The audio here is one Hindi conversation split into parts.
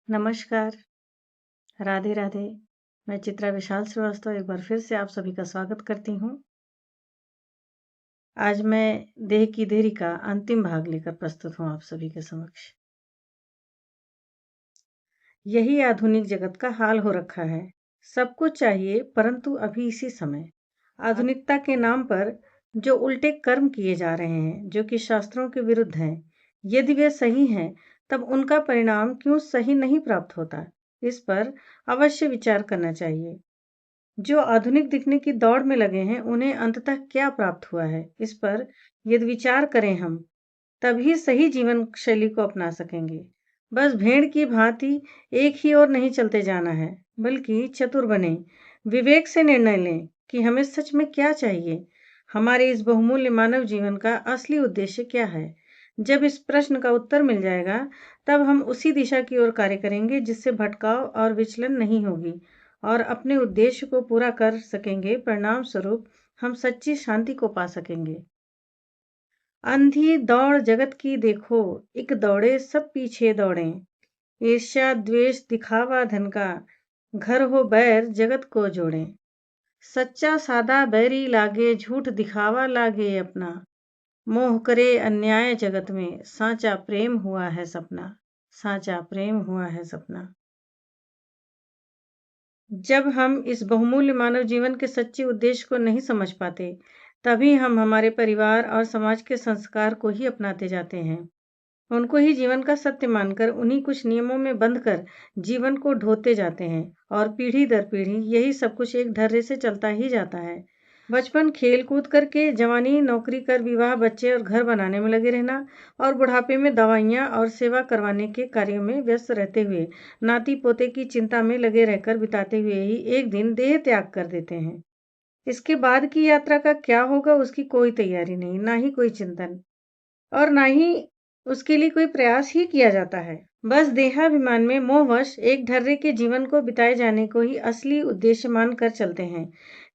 नमस्कार, राधे राधे। मैं चित्रा विशाल श्रीवास्तव एक बार फिर से आप सभी का स्वागत करती हूँ। आज मैं देह की देरी का अंतिम भाग लेकर प्रस्तुत हूँ आप सभी के समक्ष। यही आधुनिक जगत का हाल हो रखा है। सब कुछ चाहिए परंतु अभी इसी समय। आधुनिकता के नाम पर जो उल्टे कर्म किए जा रहे हैं, जो कि शास्त्रों के विरुद्ध हैं, यदि वे सही हैं, तब उनका परिणाम क्यों सही नहीं प्राप्त होता? इस पर अवश्य विचार करना चाहिए। जो आधुनिक दिखने की दौड़ में लगे हैं, उन्हें अंततः क्या प्राप्त हुआ है? इस पर यदि विचार करें हम, तभी सही जीवन शैली को अपना सकेंगे। बस भेड़ की भांति एक ही ओर नहीं चलते जाना है, बल्कि चतुर बने, विवेक से निर्णय लें कि हमें सच में क्या चाहिए। हमारे इस बहुमूल्य मानव जीवन का असली उद्देश्य क्या है? जब इस प्रश्न का उत्तर मिल जाएगा, तब हम उसी दिशा की ओर कार्य करेंगे जिससे भटकाव और विचलन नहीं होगी और अपने उद्देश्य को पूरा कर सकेंगे। परिणाम स्वरूप हम सच्ची शांति को पा सकेंगे। अंधी दौड़ जगत की देखो, एक दौड़े सब पीछे दौड़ें। ईर्ष्या द्वेष दिखावा धन का, घर हो बैर जगत को जोड़ें। सच्चा सादा बैरी लागे, झूठ दिखावा लागे अपना। मोह करे अन्याय जगत में, साचा प्रेम हुआ है सपना। साचा प्रेम हुआ है सपना। जब हम इस बहुमूल्य मानव जीवन के सच्चे उद्देश्य को नहीं समझ पाते, तभी हम हमारे परिवार और समाज के संस्कार को ही अपनाते जाते हैं। उनको ही जीवन का सत्य मानकर उन्हीं कुछ नियमों में बंध कर जीवन को ढोते जाते हैं और पीढ़ी दर पीढ़ी यही सब कुछ एक ढर्रे से चलता ही जाता है। बचपन खेल कूद करके, जवानी नौकरी कर, विवाह बच्चे और घर बनाने में लगे रहना और बुढ़ापे में दवाइयाँ और सेवा करवाने के कार्यों में व्यस्त रहते हुए, नाती पोते की चिंता में लगे रहकर बिताते हुए ही एक दिन देह त्याग कर देते हैं। इसके बाद की यात्रा का क्या होगा उसकी कोई तैयारी नहीं, ना ही कोई चिंतन और ना ही उसके लिए कोई प्रयास ही किया जाता है। बस देहाभिमान में मोहवश एक ढर्रे के जीवन को बिताए जाने को ही असली उद्देश्य मानकर चलते हैं,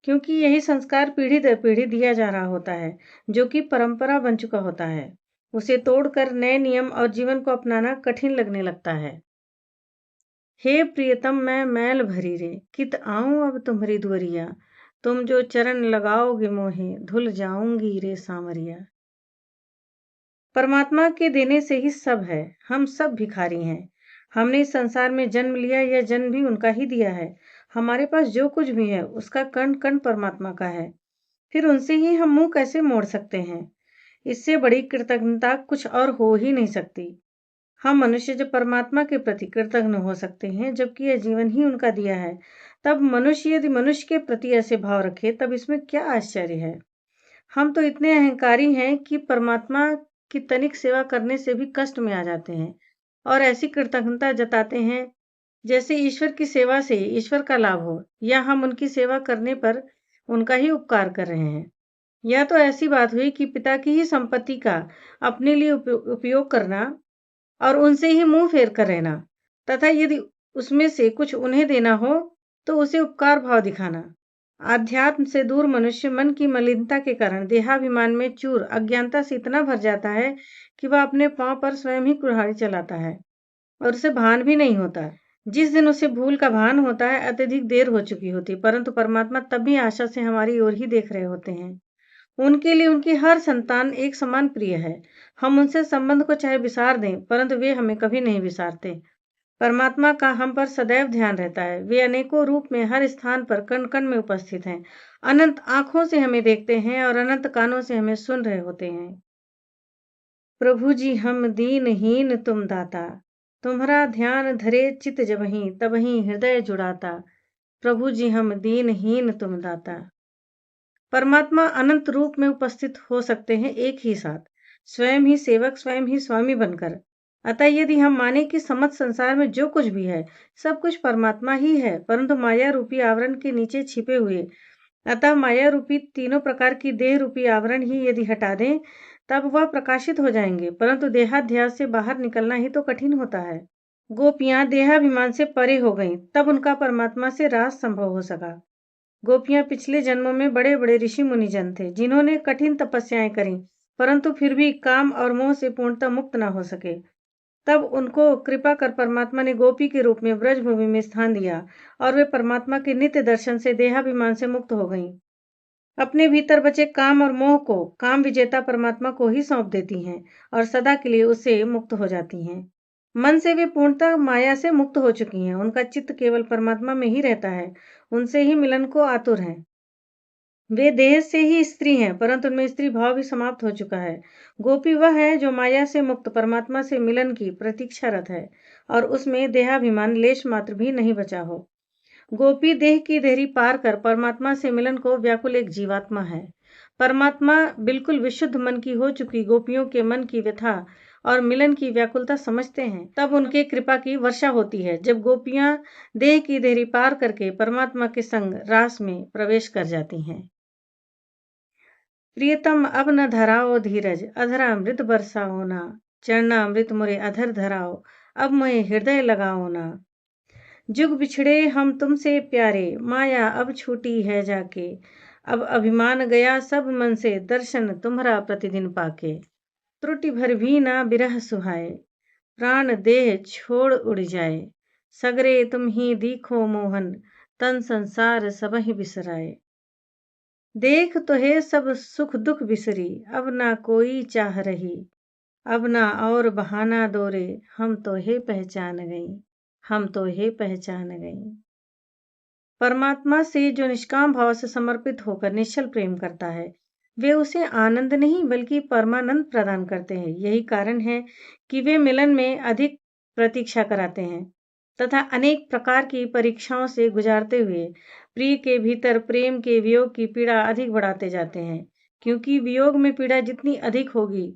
क्योंकि यही संस्कार पीढ़ी दर पीढ़ी दिया जा रहा होता है, जो कि परंपरा बन चुका होता है। उसे तोड़कर नए नियम और जीवन को अपनाना कठिन लगने लगता है। हे प्रियतम मैं मैल भरी रे, कित आऊं अब तुम्हारी दुअरिया। तुम जो चरण लगाओगे मोहे, धुल जाऊंगी रे सांवरिया। परमात्मा के देने से ही सब है। हम सब भिखारी हैं। हमने इस संसार में जन्म लिया, यह जन्म भी उनका ही दिया है। हमारे पास जो कुछ भी है, उसका कण कण परमात्मा का है। फिर उनसे ही हम मुंह कैसे मोड़ सकते हैं? इससे बड़ी कृतज्ञता कुछ और हो ही नहीं सकती। हम मनुष्य जब परमात्मा के प्रति कृतज्ञ हो सकते हैं, जबकि यह जीवन ही उनका दिया है, तब मनुष्य यदि मनुष्य के प्रति ऐसे भाव रखे, तब इसमें क्या आश्चर्य है? हम तो इतने अहंकारी हैं कि परमात्मा की तनिक सेवा करने से भी कष्ट में आ जाते हैं और ऐसी कृतज्ञता जताते हैं जैसे ईश्वर की सेवा से ईश्वर का लाभ हो, या हम उनकी सेवा करने पर उनका ही उपकार कर रहे हैं। यह तो ऐसी बात हुई कि पिता की ही संपत्ति का अपने लिए उपयोग करना और उनसे ही मुंह फेर कर रहना, तथा यदि उसमें से कुछ उन्हें देना हो तो उसे उपकार भाव दिखाना। आध्यात्म से दूर मनुष्य मन की मलिनता के कारण देहाभिमान में चूर अज्ञानता से इतना भर जाता है कि वह अपने पांव पर स्वयं ही कुल्हाड़ी चलाता है और उसे भान भी नहीं होता। जिस दिन उसे भूल का भान होता है, अत्यधिक देर हो चुकी होती, परंतु परमात्मा तब भी आशा से हमारी ओर ही देख रहे होते हैं। उनके लिए उनकी हर संतान एक समान प्रिय है। हम उनसे संबंध को चाहे विसार दें, परंतु वे हमें कभी नहीं विसारते। परमात्मा का हम पर सदैव ध्यान रहता है। वे अनेकों रूप में हर स्थान पर कण कण में उपस्थित हैं। अनंत आंखों से हमें देखते हैं और अनंत कानों से हमें सुन रहे होते हैं। प्रभु जी हम दीनहीन तुम दाता, तुम्हारा ध्यान धरे चित जबहीं, तबहीं हृदय जुड़ाता। प्रभु जी हम दीनहीन तुम दाता। परमात्मा अनंत रूप में उपस्थित हो सकते हैं एक ही साथ, स्वयं ही सेवक, स्वयं ही स्वामी बनकर। अतः यदि हम माने कि समस्त संसार में जो कुछ भी है, सब कुछ परमात्मा ही है, परंतु माया रूपी आवरण के नीचे छिपे हुए, अतः माया रूपी तीनों प्रकार की देह रूपी आवरण ही यदि हटा दें, तब वह प्रकाशित हो जाएंगे। परंतु देहाध्यास से बाहर निकलना ही तो कठिन होता है। गोपियां देहाभिमान से परे हो गईं, तब उनका परमात्मा से रास संभव हो सका। गोपियां पिछले जन्मों में बड़े बड़े ऋषि मुनिजन थे, जिन्होंने कठिन तपस्याएं करी, परंतु फिर भी काम और मोह से पूर्णतः मुक्त न हो सके। तब उनको कृपा कर परमात्मा ने गोपी के रूप में ब्रजभूमि में स्थान दिया और वे परमात्मा के नित्य दर्शन से देहाभिमान से मुक्त हो गईं। अपने भीतर बचे काम और मोह को काम विजेता परमात्मा को ही सौंप देती हैं और सदा के लिए उससे मुक्त हो जाती हैं। मन से वे पूर्णतः माया से मुक्त हो चुकी हैं। उनका चित्त केवल परमात्मा में ही रहता है। उनसे ही मिलन को आतुर हैं। वे देह से ही स्त्री हैं, परंतु उनमें स्त्री भाव भी समाप्त हो चुका है। गोपी वह है जो माया से मुक्त परमात्मा से मिलन की प्रतीक्षारत है और उसमें देहाभिमान लेश मात्र भी नहीं बचा हो। गोपी देह की देहरी पार कर परमात्मा से मिलन को व्याकुल एक जीवात्मा है। परमात्मा बिल्कुल विशुद्ध मन की हो चुकी गोपियों के मन की व्यथा और मिलन की व्याकुलता समझते हैं। तब उनके कृपा की वर्षा होती है, जब गोपियां देह की देहरी पार करके परमात्मा के संग रास में प्रवेश कर जाती हैं। प्रियतम अब न धराओ धीरज, अधरा अमृत बरसाओ ना। चरना अमृत मुरे अधर धराओ, अब मैं हृदय लगाओ ना। जुग बिछड़े हम तुमसे प्यारे, माया अब छूटी है जाके। अब अभिमान गया सब मन से, दर्शन तुम्हारा प्रतिदिन पाके। त्रुटि भर भी ना बिरह सुहाए, प्राण देह छोड़ उड़ जाए। सगरे तुम ही दीखो मोहन, तन संसार सब ही बिसराए। देख तो है सब सुख दुख बिसरी, अब ना कोई चाह रही। अब ना और बहाना दोरे, हम तो है पहचान गई, हम तो है पहचान गई। परमात्मा से जो निष्काम भाव से समर्पित होकर निश्चल प्रेम करता है, वे उसे आनंद नहीं बल्कि परमानंद प्रदान करते हैं। यही कारण है कि वे मिलन में अधिक प्रतीक्षा कराते हैं तथा अनेक प्रकार की परीक्षाओं से गुजारते हुए प्रिय के भीतर प्रेम के वियोग की पीड़ा अधिक बढ़ाते जाते हैं, क्योंकि वियोग में पीड़ा जितनी अधिक होगी,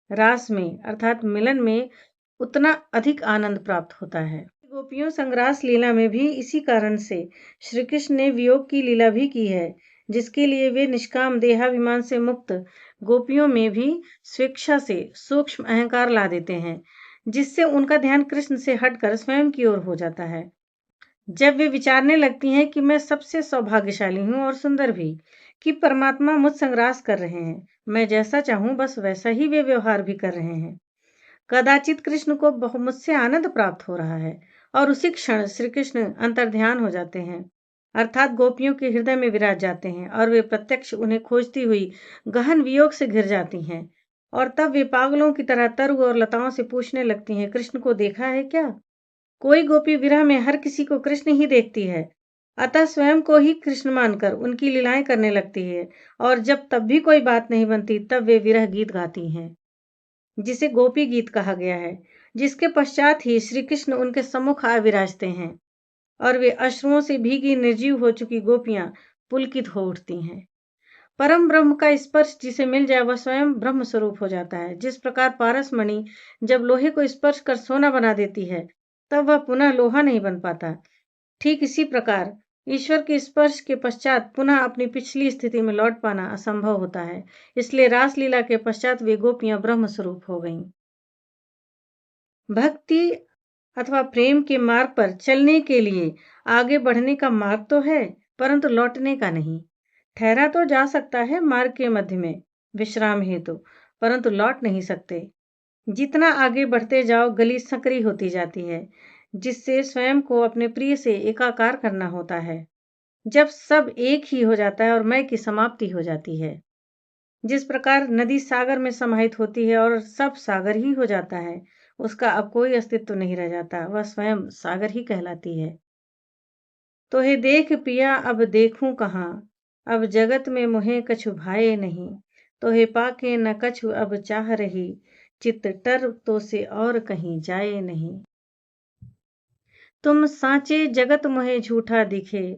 रास में अर्थात मिलन में उतना अधिक आनंद प्राप्त होता है। गोपियों संग रास लीला में भी इसी कारण से श्री कृष्ण ने वियोग की लीला भी की है, जिसके लिए वे निष्काम देहाभिमान से मुक्त गोपियों में भी स्वेच्छा से सूक्ष्म अहंकार ला देते हैं, जिससे उनका ध्यान कृष्ण से हटकर स्वयं की ओर हो जाता है। जब वे विचारने लगती हैं कि मैं सबसे सौभाग्यशाली हूँ और सुंदर भी, कि परमात्मा मुझ संग रास कर रहे हैं, मैं जैसा चाहूं बस वैसा ही वे व्यवहार भी कर रहे हैं। कदाचित कृष्ण को मुझसे आनंद प्राप्त हो रहा है और उसी क्षण श्री कृष्ण अंतर्ध्यान हो जाते हैं, अर्थात गोपियों के हृदय में विराज जाते हैं और वे प्रत्यक्ष उन्हें खोजती हुई गहन वियोग से घिर जाती हैं। और तब वे पागलों की तरह तरु और लताओं से पूछने लगती हैं, कृष्ण को देखा है क्या? कोई गोपी विरह में हर किसी को कृष्ण ही देखती है, अतः स्वयं को ही कृष्ण मानकर उनकी लीलाएं करने लगती है। और जब तब भी कोई बात नहीं बनती, तब वे विरह गीत गाती हैं, जिसे गोपी गीत कहा गया है, जिसके पश्चात ही श्री कृष्ण उनके सम्मुख आ विराजते हैं और वे अश्रुओं से भीगी निर्जीव हो चुकी गोपियां पुलकित हो उठती हैं। परम ब्रह्म का स्पर्श जिसे मिल जाए वह स्वयं ब्रह्म स्वरूप हो जाता है। जिस प्रकार पारस मणि जब लोहे को स्पर्श कर सोना बना देती है, तब वह पुनः लोहा नहीं बन पाता, ठीक इसी प्रकार ईश्वर के स्पर्श के पश्चात पुनः अपनी पिछली स्थिति में लौट पाना असंभव होता है। इसलिए रासलीला के पश्चात वे गोपियां ब्रह्म स्वरूप हो गईं। भक्ति अथवा प्रेम के मार्ग पर चलने के लिए आगे बढ़ने का मार्ग तो है, परंतु लौटने का नहीं। ठहरा तो जा सकता है मार्ग के मध्य में विश्राम हेतु, परंतु लौट नहीं सकते। जितना आगे बढ़ते जाओ गली संकरी होती जाती है, जिससे स्वयं को अपने प्रिय से एकाकार करना होता है। जब सब एक ही हो जाता है और मैं की समाप्ति हो जाती है। जिस प्रकार नदी सागर में समाहित होती है और सब सागर ही हो जाता है, उसका अब कोई अस्तित्व नहीं रह जाता, वह स्वयं सागर ही कहलाती है। तो हे देख पिया अब देखूं कहाँ, अब जगत में मुहे कछु भाए नहीं। तो हे पाके न कछु अब चाह रही, चित्त टर तो से और कहीं जाए नहीं। तुम साँचे जगत मोहे झूठा दिखे,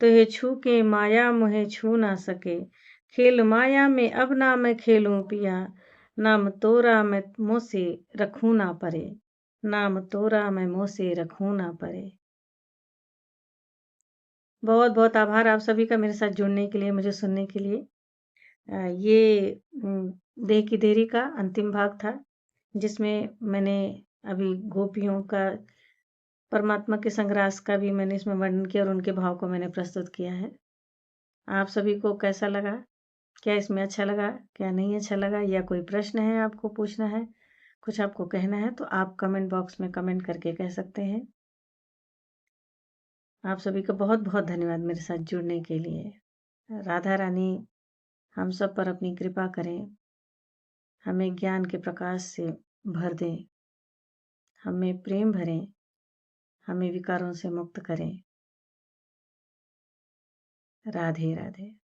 तो हे छू के माया मोहे छू ना सके। खेल माया में अब ना मैं खेलूं पिया, नाम तोरा मैं मुँह से रखूं ना परे। नाम तोरा मैं मुँह से रखूं ना परे। बहुत बहुत आभार आप सभी का मेरे साथ जुड़ने के लिए, मुझे सुनने के लिए। ये देह की देरी का अंतिम भाग था, जिसमें मैंने अभी गोपियों का परमात्मा के संग्रास का भी मैंने इसमें वर्णन किया और उनके भाव को मैंने प्रस्तुत किया है। आप सभी को कैसा लगा? क्या इसमें अच्छा लगा? क्या नहीं अच्छा लगा? या कोई प्रश्न है आपको पूछना है? कुछ आपको कहना है तो आप कमेंट बॉक्स में कमेंट करके कह सकते हैं। आप सभी का बहुत-बहुत धन्यवाद मेरे साथ जुड़ने के लिए। राधा रानी हम सब पर अपनी कृपा करें, हमें ज्ञान के प्रकाश से भर दें, हमें प्रेम भरें, हमें विकारों से मुक्त करें। राधे राधे।